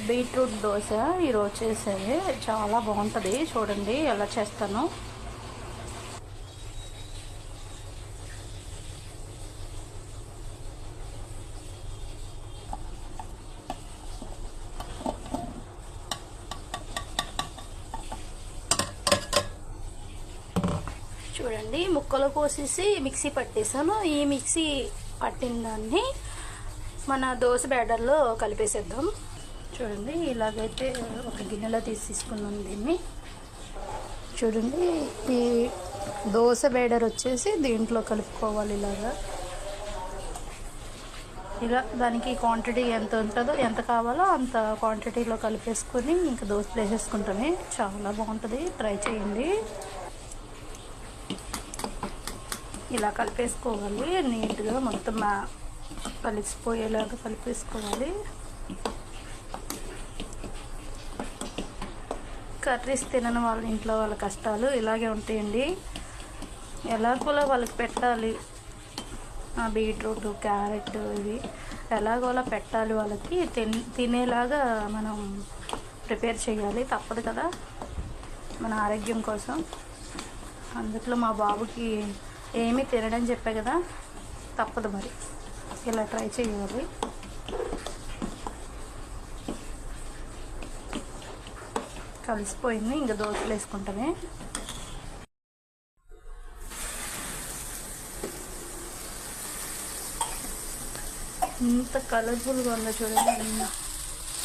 Beetroot dosa ఈరోజు చేసేది చాలా బాగుంటుంది. చూడండి ఎలా చేస్తాను. చూడండి ముక్కలు కోసేసి మిక్సీ పట్టేసాను. ఈ మిక్సీ పట్టిన దాన్ని మన దోశ బ్యాటర్లో కలిపేసేద్దాం. చూడండి ఇలాగైతే ఒక గిన్నెలో తీసుకున్నాను దీన్ని. చూడండి ఈ దోశ బ్యాటర్ వచ్చేసి దీంట్లో కలుపుకోవాలి. ఇలా దానికి క్వాంటిటీ ఎంత ఉంటుందో, ఎంత కావాలో అంత క్వాంటిటీలో కలిపేసుకొని ఇంకా దోశలు వేసేసుకుంటామే. చాలా బాగుంటుంది, ట్రై చేయండి. ఇలా కలిపేసుకోవాలి నీట్గా, మొత్తం కలిసిపోయేలాగా కలిపేసుకోవాలి. కర్రీస్ తినని వాళ్ళ ఇంట్లో వాళ్ళ కష్టాలు ఇలాగే ఉంటాయండి. ఎలాగోలా వాళ్ళకి పెట్టాలి. బీట్రూట్, క్యారెట్ ఇవి ఎలాగోలా పెట్టాలి. వాళ్ళకి తినేలాగా మనం ప్రిపేర్ చేయాలి. తప్పదు కదా మన ఆరోగ్యం కోసం. అందుట్లో మా బాబుకి ఏమీ తినడని చెప్పే కదా, తప్పదు మరి. ఇలా ట్రై చేయాలి. కలిసిపోయింది, ఇంకా దోశలు వేసుకుంటామే. ఎంత కలర్ఫుల్గా ఉందో చూడండి.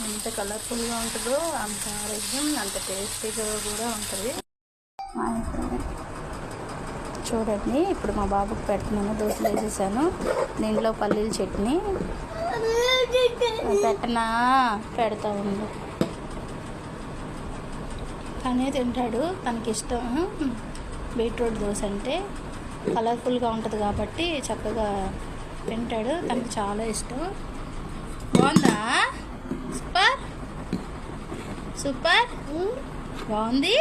ఎంత కలర్ఫుల్గా ఉంటుందో అంత ఆరోగ్యం, అంత టేస్టీగా కూడా ఉంటుంది. చూడండి ఇప్పుడు మా బాబుకి పెట్టినాను, దోశలు వేసేసాను. దీంట్లో పల్లీల చట్నీ పెడతా ఉంది. తనే తింటాడు, తనకి ఇష్టం. బీట్రూట్ దోశ అంటే కలర్ఫుల్గా ఉంటుంది కాబట్టి చక్కగా తింటాడు. తనకి చాలా ఇష్టం. బాగుందా? సూపర్ సూపర్ బాగుంది.